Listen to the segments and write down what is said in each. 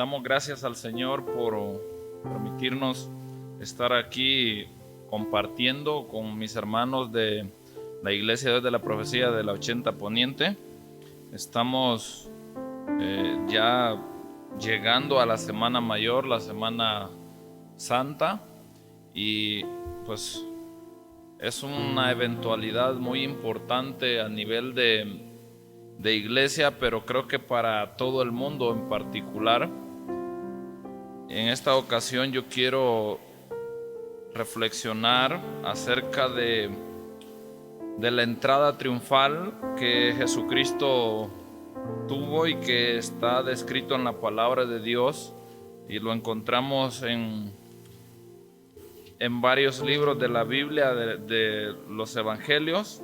Damos gracias al Señor por permitirnos estar aquí compartiendo con mis hermanos de la Iglesia de la Profecía de la 80 Poniente. Estamos ya llegando a la Semana Mayor, la Semana Santa, y pues es una eventualidad muy importante a nivel de iglesia, pero creo que para todo el mundo en particular. En esta ocasión yo quiero reflexionar acerca de la entrada triunfal que Jesucristo tuvo y que está descrito en la palabra de Dios, y lo encontramos en varios libros de la Biblia, de los evangelios.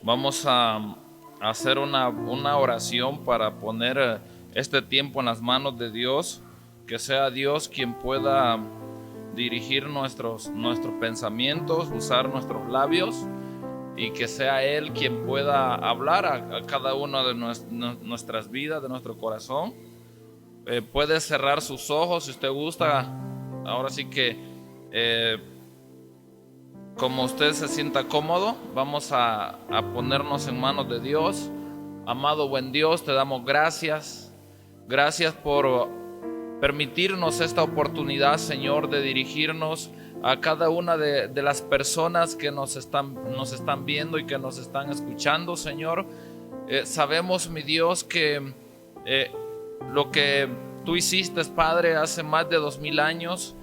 Vamos a hacer una oración para poner este tiempo en las manos de Dios, que sea Dios quien pueda dirigir nuestros pensamientos, usar nuestros labios, y que sea Él quien pueda hablar a cada una de nuestras vidas, de nuestro corazón. Puede cerrar sus ojos si usted gusta. Ahora sí que como usted se sienta cómodo, vamos a ponernos en manos de Dios. Amado buen Dios, te damos gracias. Gracias por permitirnos esta oportunidad, Señor, de dirigirnos a cada una de las personas que nos están viendo y que nos están escuchando, Señor. Sabemos, mi Dios, que lo que tú hiciste, Padre, hace más de 2000 años,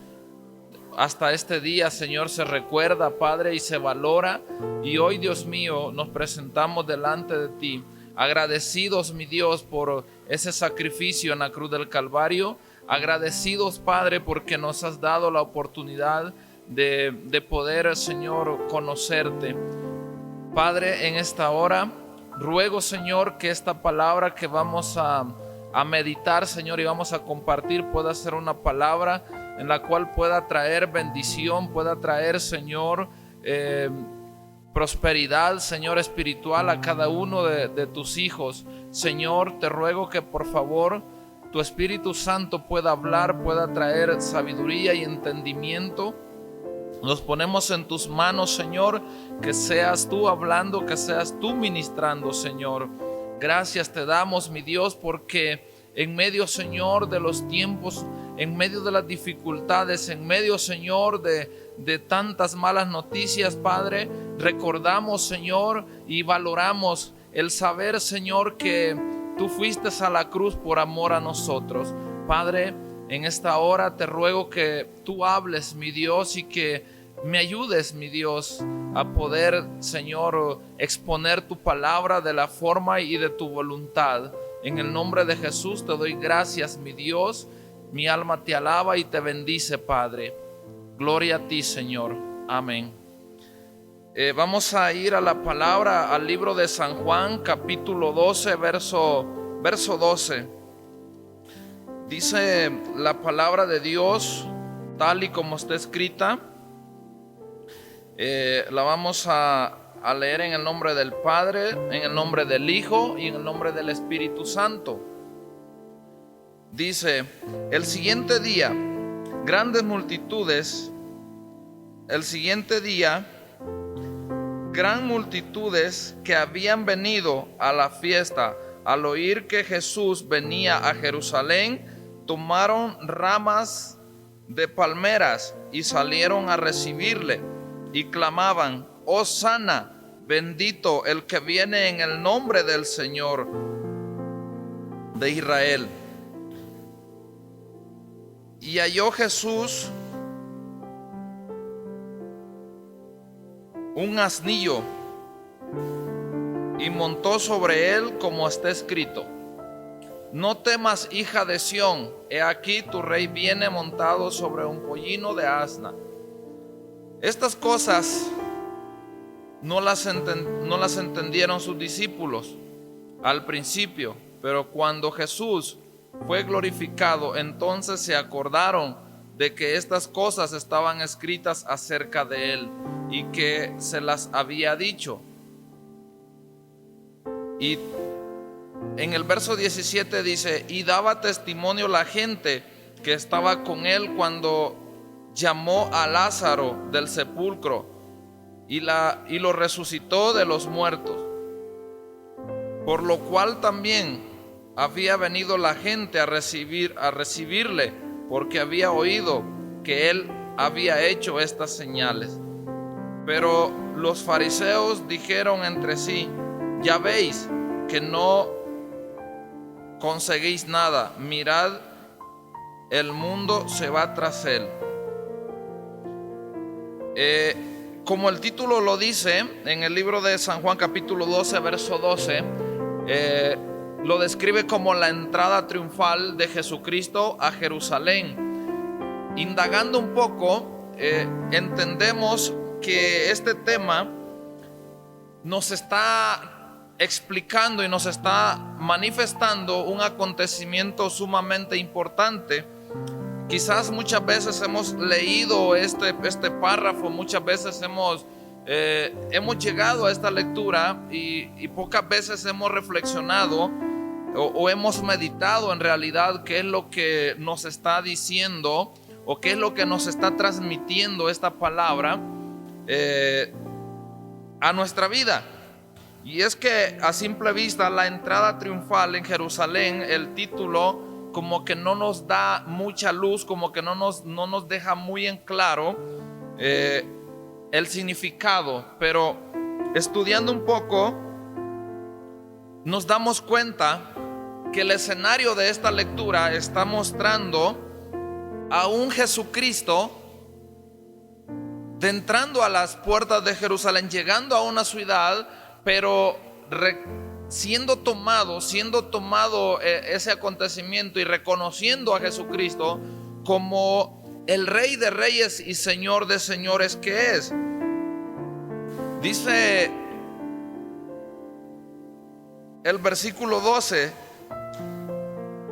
hasta este día, Señor, se recuerda, Padre, y se valora. Y hoy, Dios mío, nos presentamos delante de ti, agradecidos, mi Dios, por ese sacrificio en la cruz del Calvario. Agradecidos, Padre, porque nos has dado la oportunidad de poder, Señor, conocerte. Padre, en esta hora, ruego, Señor, que esta palabra que vamos a meditar, Señor, y vamos a compartir, pueda ser una palabra en la cual pueda traer bendición, pueda traer, Señor, prosperidad, Señor, espiritual a cada uno de tus hijos. Señor, te ruego que por favor tu Espíritu Santo pueda hablar, pueda traer sabiduría y entendimiento. Nos ponemos en tus manos, Señor, que seas tú hablando, que seas tú ministrando, Señor. Gracias te damos, mi Dios, porque en medio, Señor, de los tiempos, en medio de las dificultades, en medio, Señor, de tantas malas noticias, Padre, recordamos, Señor, y valoramos el saber, Señor, que tú fuiste a la cruz por amor a nosotros. Padre, en esta hora te ruego que tú hables, mi Dios, y que me ayudes, mi Dios, a poder, Señor, exponer tu palabra de la forma y de tu voluntad. En el nombre de Jesús te doy gracias, mi Dios. Mi alma te alaba y te bendice, Padre. Gloria a ti, Señor. Amén. Vamos a ir a la palabra, al libro de San Juan, capítulo 12, verso 12. Dice la palabra de Dios, tal y como está escrita. La vamos a leer en el nombre del Padre, en el nombre del Hijo y en el nombre del Espíritu Santo. Dice: el siguiente día, grandes multitudes que habían venido a la fiesta, al oír que Jesús venía a Jerusalén, tomaron ramas de palmeras y salieron a recibirle, y clamaban: Hosana, bendito el que viene en el nombre del Señor de Israel. Y halló Jesús un asnillo y montó sobre él, como está escrito: no temas, hija de Sión, he aquí tu rey viene montado sobre un pollino de asna. Estas cosas no las entendieron sus discípulos al principio, pero cuando Jesús fue glorificado, entonces se acordaron de que estas cosas estaban escritas acerca de él y que se las había dicho. Y En el verso 17 dice: y daba testimonio la gente que estaba con él cuando llamó a Lázaro del sepulcro y lo resucitó de los muertos. Por lo cual también había venido la gente a recibirle, porque había oído que él había hecho estas señales. Pero los fariseos dijeron entre sí: ya veis que no conseguís nada, mirad, el mundo se va tras él. Como el título lo dice, en el libro de San Juan capítulo 12 verso 12, lo describe como la entrada triunfal de Jesucristo a Jerusalén. Indagando un poco, entendemos que este tema nos está explicando y nos está manifestando un acontecimiento sumamente importante. Quizás muchas veces hemos leído este párrafo, muchas veces hemos llegado a esta lectura y pocas veces hemos reflexionado o hemos meditado en realidad qué es lo que nos está diciendo o qué es lo que nos está transmitiendo esta palabra a nuestra vida. Y es que a simple vista la entrada triunfal en Jerusalén, el título como que no nos da mucha luz, como que no nos deja muy en claro el significado. Pero estudiando un poco nos damos cuenta que el escenario de esta lectura está mostrando a un Jesucristo entrando a las puertas de Jerusalén, llegando a una ciudad, pero siendo tomado ese acontecimiento y reconociendo a Jesucristo como el Rey de Reyes y Señor de Señores que es. Dice el versículo 12: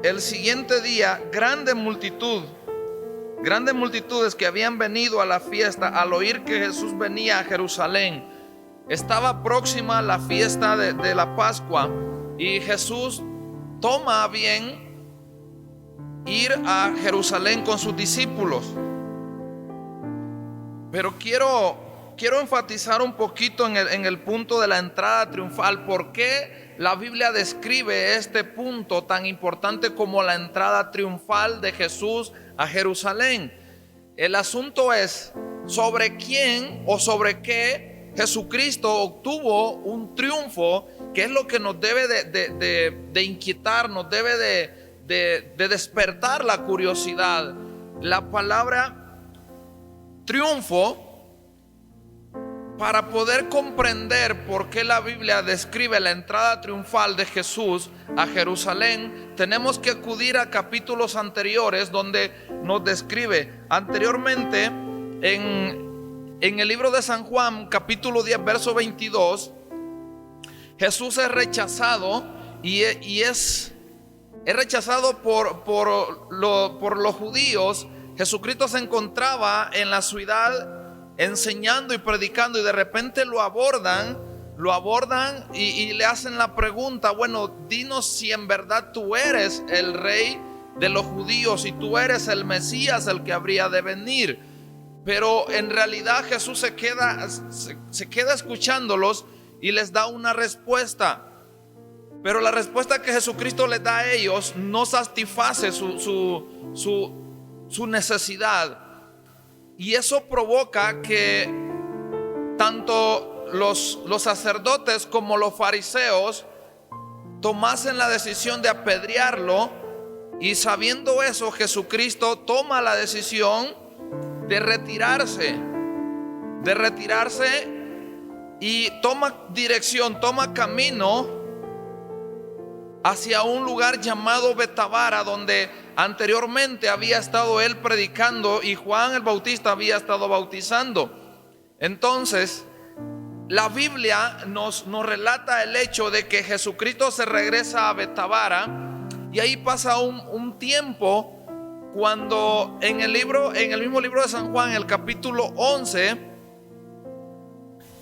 el siguiente día, grandes multitudes que habían venido a la fiesta al oír que Jesús venía a Jerusalén. Estaba próxima la fiesta de la Pascua y Jesús toma a bien ir a Jerusalén con sus discípulos. Pero quiero enfatizar un poquito en el punto de la entrada triunfal. ¿Por qué la Biblia describe este punto tan importante como la entrada triunfal de Jesús a Jerusalén? El asunto es sobre quién o sobre qué Jesucristo obtuvo un triunfo, que es lo que nos debe de inquietar, nos debe de despertar la curiosidad. La palabra triunfo, para poder comprender por qué la Biblia describe la entrada triunfal de Jesús a Jerusalén, tenemos que acudir a capítulos anteriores donde nos describe. Anteriormente, en el libro de San Juan, capítulo 10, verso 22, Jesús es rechazado y es rechazado por los judíos. Jesucristo se encontraba en la ciudad enseñando y predicando, y de repente lo abordan y le hacen la pregunta: bueno, dinos si en verdad tú eres el rey de los judíos, si tú eres el Mesías, el que habría de venir. Pero en realidad Jesús se queda escuchándolos y les da una respuesta. Pero la respuesta que Jesucristo les da a ellos no satisface su necesidad. Y eso provoca que tanto los sacerdotes como los fariseos tomasen la decisión de apedrearlo. Y sabiendo eso, Jesucristo toma la decisión de retirarse y toma dirección, toma camino hacia un lugar llamado Betábara, donde anteriormente había estado él predicando y Juan el Bautista había estado bautizando. Entonces, la Biblia nos relata el hecho de que Jesucristo se regresa a Betábara, y ahí pasa un tiempo. Cuando en el mismo libro de San Juan, el capítulo 11,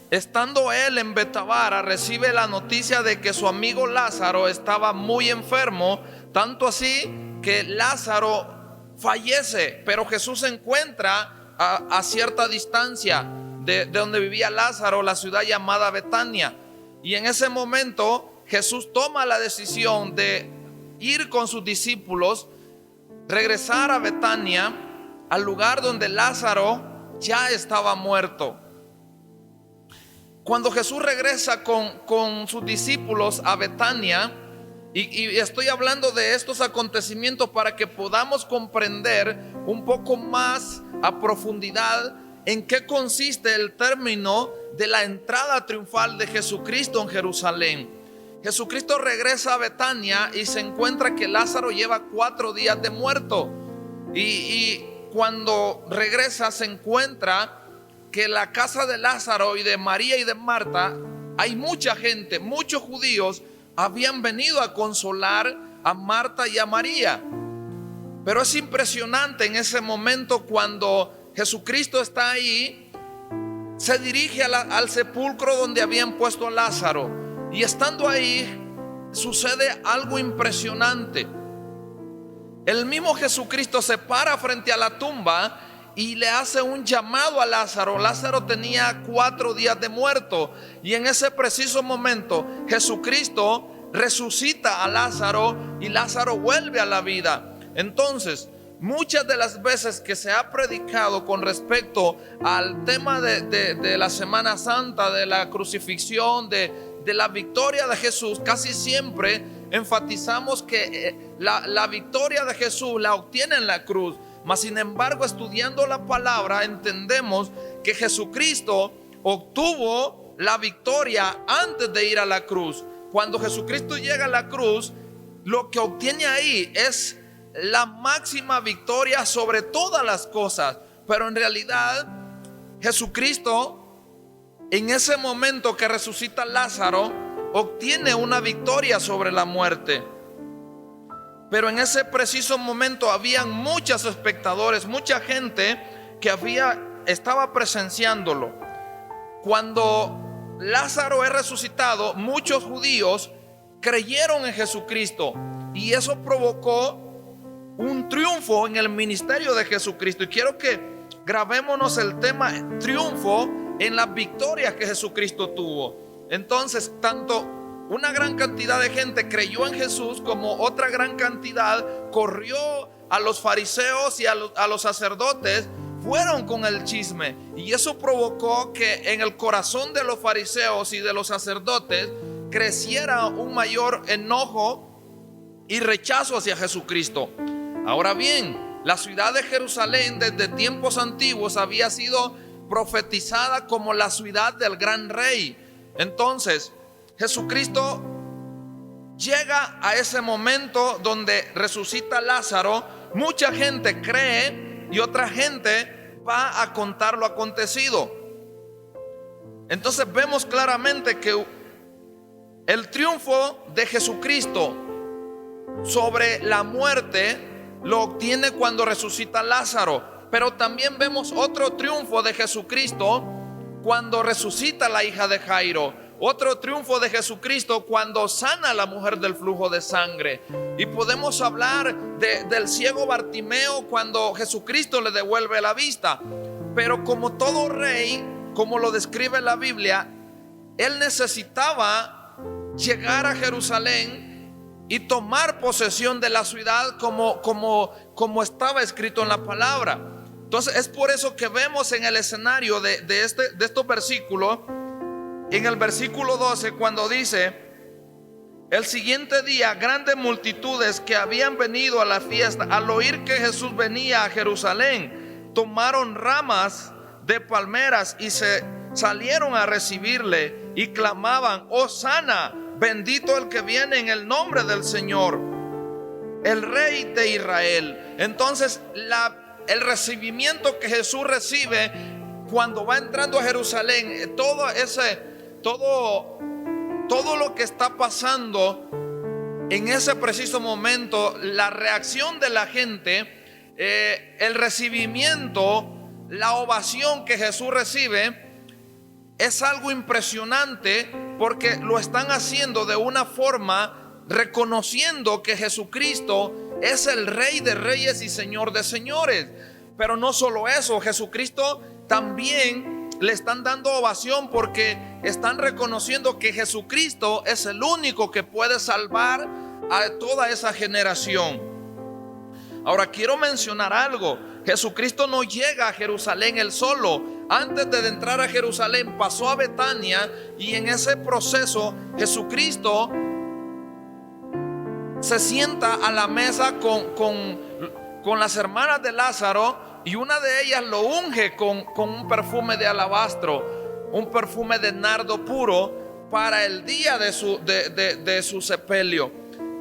estando él en Betabara, recibe la noticia de que su amigo Lázaro estaba muy enfermo, tanto así que Lázaro fallece, pero Jesús se encuentra a cierta distancia de donde vivía Lázaro, la ciudad llamada Betania. Y en ese momento Jesús toma la decisión de ir con sus discípulos, regresar a Betania, al lugar donde Lázaro ya estaba muerto. Cuando Jesús regresa con sus discípulos a Betania, y estoy hablando de estos acontecimientos para que podamos comprender un poco más a profundidad en qué consiste el término de la entrada triunfal de Jesucristo en Jerusalén. Jesucristo regresa a Betania y se encuentra que Lázaro lleva 4 días de muerto. Y cuando regresa se encuentra que la casa de Lázaro y de María y de Marta, hay mucha gente, muchos judíos habían venido a consolar a Marta y a María. Pero es impresionante en ese momento cuando Jesucristo está ahí, se dirige al sepulcro donde habían puesto a Lázaro, y estando ahí sucede algo impresionante. El mismo Jesucristo se para frente a la tumba y le hace un llamado a Lázaro. Lázaro tenía 4 días de muerto, y en ese preciso momento Jesucristo resucita a Lázaro y Lázaro vuelve a la vida. Entonces, muchas de las veces que se ha predicado con respecto al tema de la Semana Santa, de la crucifixión, de la victoria de Jesús, casi siempre enfatizamos que la victoria de Jesús la obtiene en la cruz. Mas sin embargo, estudiando la palabra, entendemos que Jesucristo obtuvo la victoria antes de ir a la cruz. Cuando Jesucristo llega a la cruz, lo que obtiene ahí es la máxima victoria sobre todas las cosas. Pero en realidad, Jesucristo, en ese momento que resucita a Lázaro, obtiene una victoria sobre la muerte. Pero en ese preciso momento habían muchos espectadores, mucha gente que estaba presenciándolo. Cuando Lázaro es resucitado, muchos judíos creyeron en Jesucristo, y eso provocó un triunfo en el ministerio de Jesucristo. Y quiero que grabémonos el tema triunfo en las victorias que Jesucristo tuvo. Entonces, tanto una gran cantidad de gente creyó en Jesús, como otra gran cantidad corrió a los fariseos y a los sacerdotes, fueron con el chisme. Y eso provocó que en el corazón de los fariseos y de los sacerdotes creciera un mayor enojo y rechazo hacia Jesucristo. Ahora bien, la ciudad de Jerusalén desde tiempos antiguos había sido profetizada como la ciudad del gran rey. Entonces, Jesucristo llega a ese momento donde resucita a Lázaro. Mucha gente cree y otra gente va a contar lo acontecido. Entonces vemos claramente que el triunfo de Jesucristo sobre la muerte lo obtiene cuando resucita a Lázaro. Pero también vemos otro triunfo de Jesucristo cuando resucita a la hija de Jairo. Otro triunfo de Jesucristo cuando sana a la mujer del flujo de sangre. Y podemos hablar del ciego Bartimeo cuando Jesucristo le devuelve la vista. Pero como todo rey, como lo describe la Biblia, él necesitaba llegar a Jerusalén y tomar posesión de la ciudad como estaba escrito en la palabra. Entonces es por eso que vemos en el escenario de estos versículos, en el versículo 12, cuando dice: el siguiente día, grandes multitudes que habían venido a la fiesta, al oír que Jesús venía a Jerusalén, tomaron ramas de palmeras y se salieron a recibirle y clamaban: Hosana, bendito el que viene en el nombre del Señor, el Rey de Israel. Entonces el recibimiento que Jesús recibe cuando va entrando a Jerusalén, todo lo que está pasando en ese preciso momento, la reacción de la gente, el recibimiento, la ovación que Jesús recibe, es algo impresionante porque lo están haciendo de una forma reconociendo que Jesucristo es el Rey de Reyes y Señor de Señores. Pero no solo eso, Jesucristo también le están dando ovación porque están reconociendo que Jesucristo es el único que puede salvar a toda esa generación. Ahora quiero mencionar algo. Jesucristo no llega a Jerusalén él solo. Antes de entrar a Jerusalén pasó a Betania, y en ese proceso Jesucristo se sienta a la mesa con las hermanas de Lázaro, y una de ellas lo unge con un perfume de alabastro, un perfume de nardo puro para el día de su sepelio.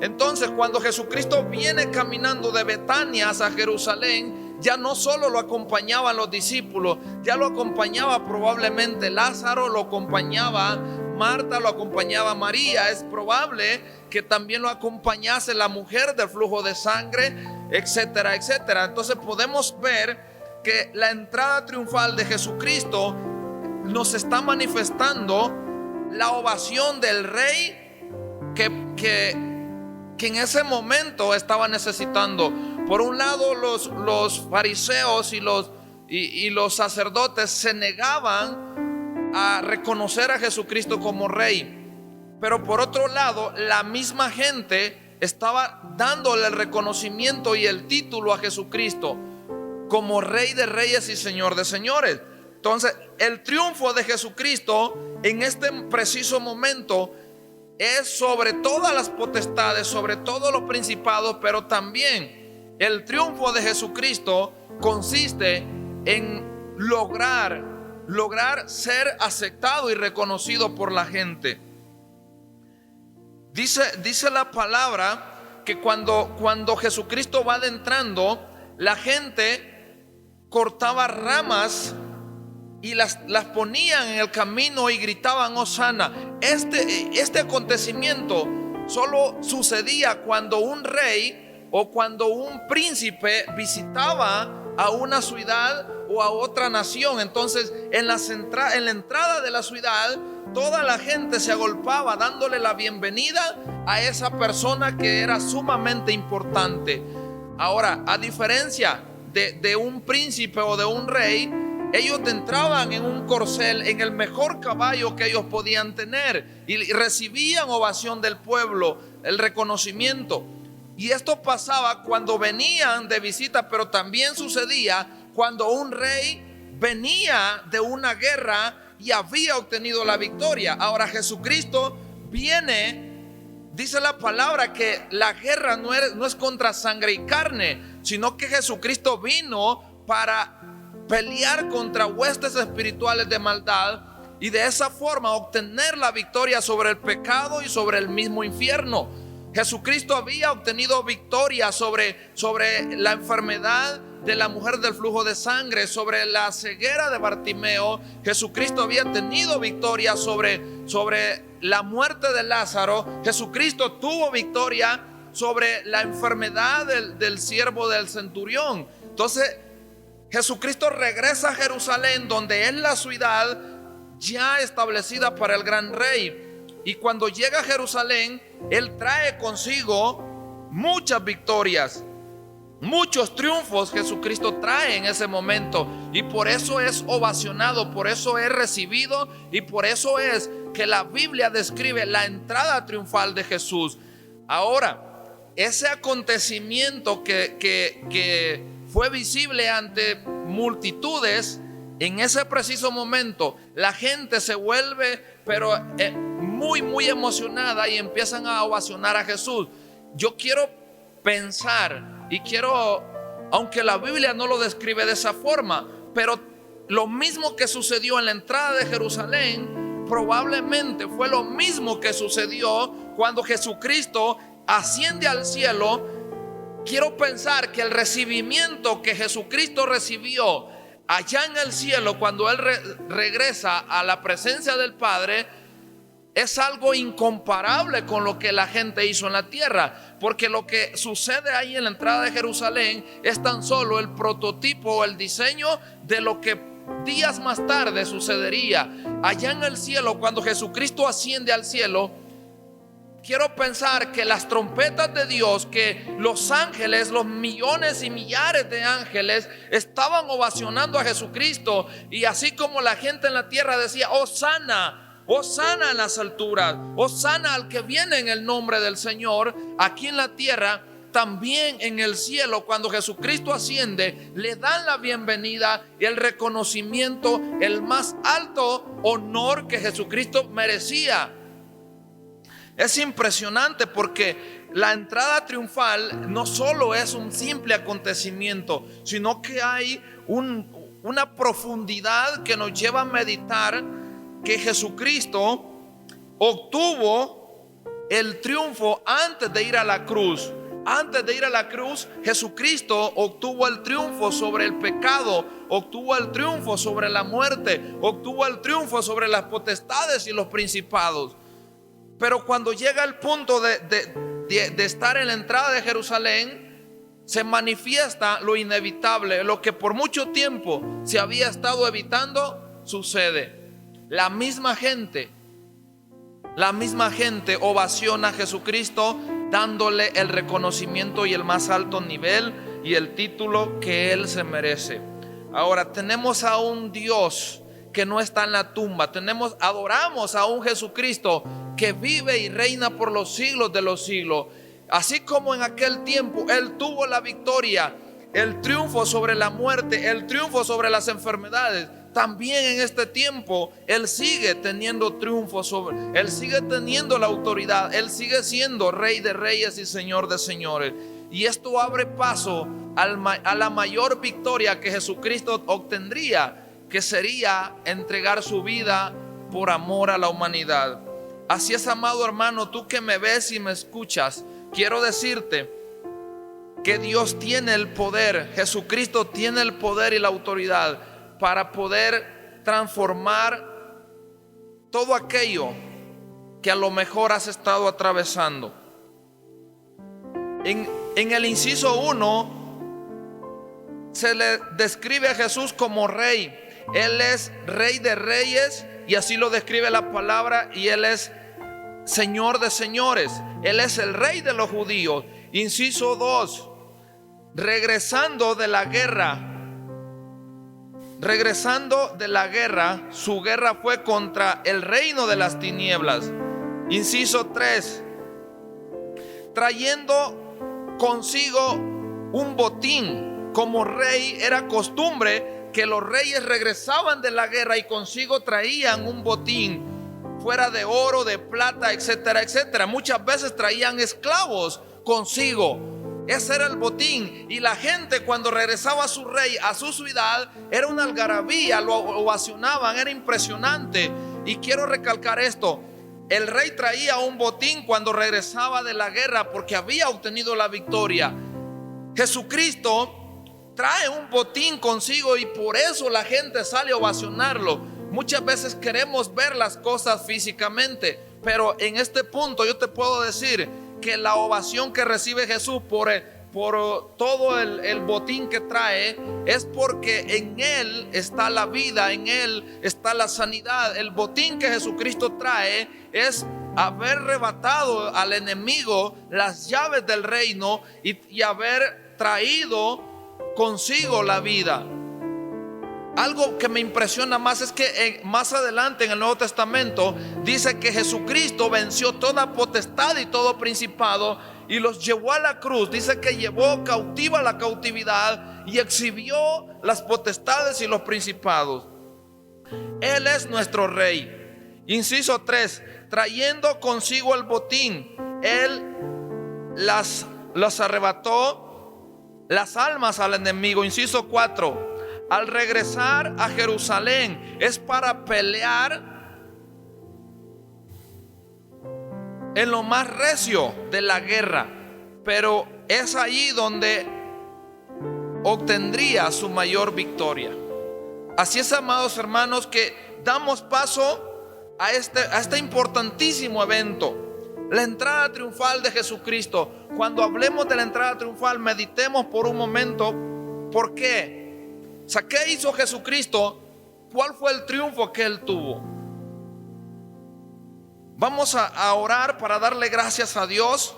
Entonces, cuando Jesucristo viene caminando de Betania hacia Jerusalén, ya no solo lo acompañaban los discípulos, ya lo acompañaba probablemente Lázaro, lo acompañaba Marta, lo acompañaba María. Es probable que también lo acompañase la mujer del flujo de sangre, etcétera, etcétera. Entonces podemos ver que la entrada triunfal de Jesucristo nos está manifestando la ovación del rey que en ese momento estaba necesitando. Por un lado, los fariseos y los sacerdotes se negaban a reconocer a Jesucristo como rey, pero por otro lado, la misma gente estaba dándole el reconocimiento y el título a Jesucristo como Rey de Reyes y Señor de Señores. Entonces, el triunfo de Jesucristo en este preciso momento es sobre todas las potestades, sobre todos los principados, pero también el triunfo de Jesucristo consiste en lograr ser aceptado y reconocido por la gente. Dice la palabra que cuando Jesucristo va adentrando, la gente cortaba ramas y las ponían en el camino y gritaban Hosana. Este acontecimiento solo sucedía cuando un rey o cuando un príncipe visitaba a una ciudad o a otra nación. Entonces en la entrada de la ciudad, toda la gente se agolpaba dándole la bienvenida a esa persona que era sumamente importante. Ahora, a diferencia de un príncipe o de un rey, ellos entraban en un corcel, en el mejor caballo que ellos podían tener, y recibían ovación del pueblo, el reconocimiento. Y esto pasaba cuando venían de visita, pero también sucedía cuando un rey venía de una guerra y había obtenido la victoria. Ahora Jesucristo viene, dice la palabra que la guerra no es contra sangre y carne, sino que Jesucristo vino para pelear contra huestes espirituales de maldad y de esa forma obtener la victoria sobre el pecado y sobre el mismo infierno. Jesucristo había obtenido victoria sobre la enfermedad de la mujer del flujo de sangre, sobre la ceguera de Bartimeo. Jesucristo había tenido victoria sobre la muerte de Lázaro. Jesucristo tuvo victoria sobre la enfermedad del siervo del centurión. Entonces Jesucristo regresa a Jerusalén, donde es la ciudad ya establecida para el gran rey. Y cuando llega a Jerusalén, Él trae consigo muchas victorias, muchos triunfos. Jesucristo trae en ese momento, y por eso es ovacionado, por eso es recibido, y por eso es que la Biblia describe la entrada triunfal de Jesús. Ahora, ese acontecimiento que fue visible ante multitudes, en ese preciso momento la gente se vuelve pero muy emocionada y empiezan a ovacionar a Jesús. Yo quiero pensar y aunque la Biblia no lo describe de esa forma, pero lo mismo que sucedió en la entrada de Jerusalén probablemente fue lo mismo que sucedió cuando Jesucristo asciende al cielo. Quiero pensar que el recibimiento que Jesucristo recibió allá en el cielo, cuando Él regresa a la presencia del Padre, es algo incomparable con lo que la gente hizo en la tierra. Porque lo que sucede ahí en la entrada de Jerusalén es tan solo el prototipo o el diseño de lo que días más tarde sucedería allá en el cielo, cuando Jesucristo asciende al cielo. Quiero pensar que las trompetas de Dios, que los ángeles, los millones y millares de ángeles estaban ovacionando a Jesucristo, y así como la gente en la tierra decía: Hosana, Hosana en las alturas, Hosana al que viene en el nombre del Señor, aquí en la tierra, también en el cielo, cuando Jesucristo asciende, le dan la bienvenida y el reconocimiento, el más alto honor que Jesucristo merecía. Es impresionante porque la entrada triunfal no solo es un simple acontecimiento, sino que hay una profundidad que nos lleva a meditar que Jesucristo obtuvo el triunfo antes de ir a la cruz. Antes de ir a la cruz, Jesucristo obtuvo el triunfo sobre el pecado, obtuvo el triunfo sobre la muerte, obtuvo el triunfo sobre las potestades y los principados. Pero cuando llega el punto de estar en la entrada de Jerusalén, se manifiesta lo inevitable, lo que por mucho tiempo se había estado evitando, sucede. La misma gente ovaciona a Jesucristo, dándole el reconocimiento y el más alto nivel y el título que Él se merece. Ahora tenemos a un Dios que no está en la tumba. Adoramos a un Jesucristo que vive y reina por los siglos de los siglos. Así como en aquel tiempo Él tuvo la victoria, el triunfo sobre la muerte, el triunfo sobre las enfermedades, también en este tiempo Él sigue teniendo triunfo Él sigue teniendo la autoridad, Él sigue siendo Rey de reyes y Señor de señores. Y esto abre paso a la mayor victoria que Jesucristo obtendría, que sería entregar su vida por amor a la humanidad. Así es, amado hermano, tú que me ves y me escuchas, quiero decirte que Dios tiene el poder, Jesucristo tiene el poder y la autoridad para poder transformar todo aquello que a lo mejor has estado atravesando. En el inciso 1 se le describe a Jesús como rey. Él es Rey de reyes, y así lo describe la palabra, y Él es Señor de señores. Él es el Rey de los judíos. Inciso 2, regresando de la guerra, su guerra fue contra el reino de las tinieblas. Inciso 3, trayendo consigo un botín. Como rey era costumbre que los reyes regresaban de la guerra y consigo traían un botín, fuera de oro, de plata, etcétera, etcétera. Muchas veces traían esclavos consigo. Ese era el botín. Y la gente, cuando regresaba a su rey, a su ciudad, era una algarabía, lo ovacionaban, era impresionante. Y quiero recalcar esto: el rey traía un botín cuando regresaba de la guerra porque había obtenido la victoria. Jesucristo trae un botín consigo y por eso la gente sale a ovacionarlo. Muchas veces queremos ver las cosas físicamente, pero en este punto yo te puedo decir que la ovación que recibe Jesús por todo el botín que trae es porque en Él está la vida, en Él está la sanidad. El botín que Jesucristo trae es haber arrebatado al enemigo las llaves del reino y haber traído consigo la vida. Algo que me impresiona más es que más adelante en el Nuevo Testamento dice que Jesucristo venció toda potestad y todo principado y los llevó a la cruz. Dice que llevó cautiva la cautividad y exhibió las potestades y los principados. Él es nuestro rey. Inciso 3, trayendo consigo el botín, Él las arrebató las almas al enemigo. Inciso 4, al regresar a Jerusalén es para pelear en lo más recio de la guerra, pero es allí donde obtendría su mayor victoria. Así es, amados hermanos, que damos paso a este importantísimo evento, la entrada triunfal de Jesucristo. Cuando hablemos de la entrada triunfal, meditemos por un momento. ¿Por qué? ¿Qué hizo Jesucristo cuál fue el triunfo que Él tuvo. Vamos a orar para darle gracias a Dios,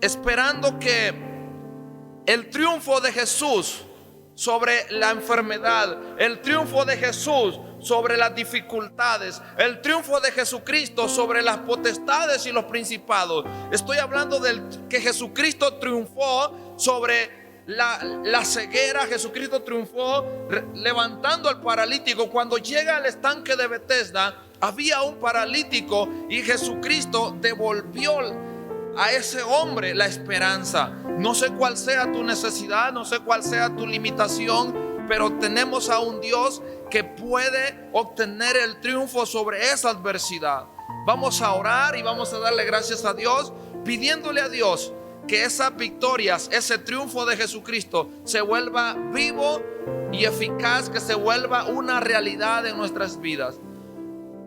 esperando que el triunfo de Jesús sobre la enfermedad, el triunfo de Jesús sobre las dificultades, el triunfo de Jesucristo sobre las potestades y los principados. Estoy hablando del que Jesucristo triunfó sobre la ceguera. Jesucristo triunfó levantando al paralítico. Cuando llega al estanque de Betesda, había un paralítico y Jesucristo devolvió a ese hombre la esperanza. No sé cuál sea tu necesidad, no sé cuál sea tu limitación, pero tenemos a un Dios que puede obtener el triunfo sobre esa adversidad. Vamos a orar y vamos a darle gracias a Dios, pidiéndole a Dios que esas victorias, ese triunfo de Jesucristo se vuelva vivo y eficaz, que se vuelva una realidad en nuestras vidas.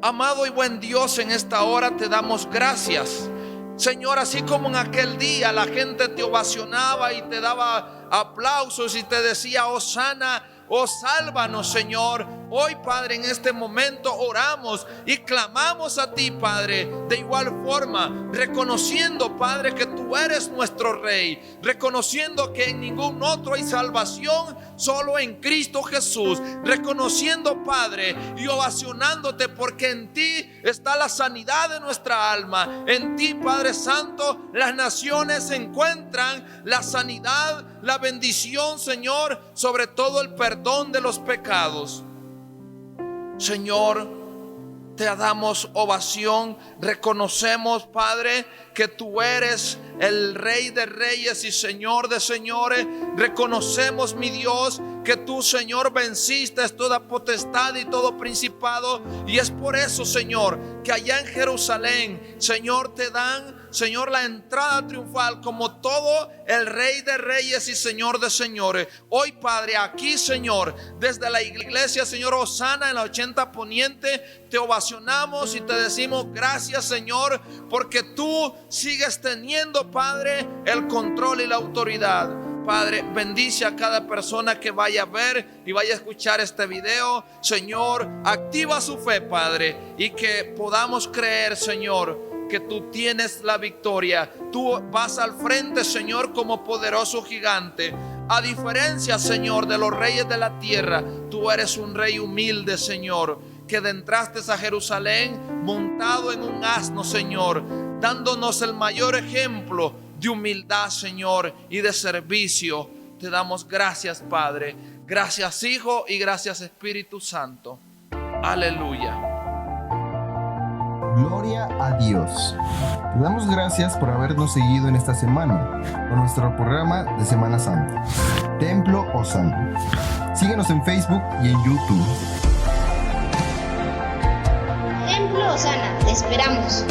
Amado y buen Dios, en esta hora te damos gracias, Señor. Así como en aquel día la gente te ovacionaba y te daba aplausos y te decía: Hosana, oh, sálvanos, Señor. Hoy, Padre, en este momento oramos y clamamos a ti, Padre, de igual forma, reconociendo, Padre, que tú eres nuestro Rey, reconociendo que en ningún otro hay salvación, solo en Cristo Jesús, reconociendo, Padre, y ovacionándote, porque en ti está la sanidad de nuestra alma. En ti, Padre Santo, las naciones encuentran la sanidad, la bendición, Señor, sobre todo el perdón de los pecados. Señor, te damos ovación. Reconocemos, Padre, que tú eres el Rey de reyes y Señor de señores. Reconocemos, mi Dios, que tú, Señor, venciste toda potestad y todo principado. Y es por eso, Señor, que allá en Jerusalén, Señor, te dan, Señor, la entrada triunfal como todo el Rey de reyes y Señor de señores. Hoy, Padre, aquí, Señor, desde la iglesia, Señor, Hosana en la 80 Poniente, te ovacionamos y te decimos gracias, Señor, porque tú sigues teniendo, Padre, el control y la autoridad. Padre, bendice a cada persona que vaya a ver y vaya a escuchar este video. Señor, activa su fe, Padre, y que podamos creer, Señor, que tú tienes la victoria. Tú vas al frente, Señor, como poderoso gigante. A diferencia, Señor, de los reyes de la tierra, tú eres un rey humilde, Señor, que entraste a Jerusalén montado en un asno, Señor, dándonos el mayor ejemplo de humildad, Señor, y de servicio. Te damos gracias, Padre. Gracias, Hijo, y gracias, Espíritu Santo. Aleluya. Gloria a Dios. Te damos gracias por habernos seguido en esta semana con nuestro programa de Semana Santa, Templo Hosana. Síguenos en Facebook y en YouTube. Templo Hosana, te esperamos.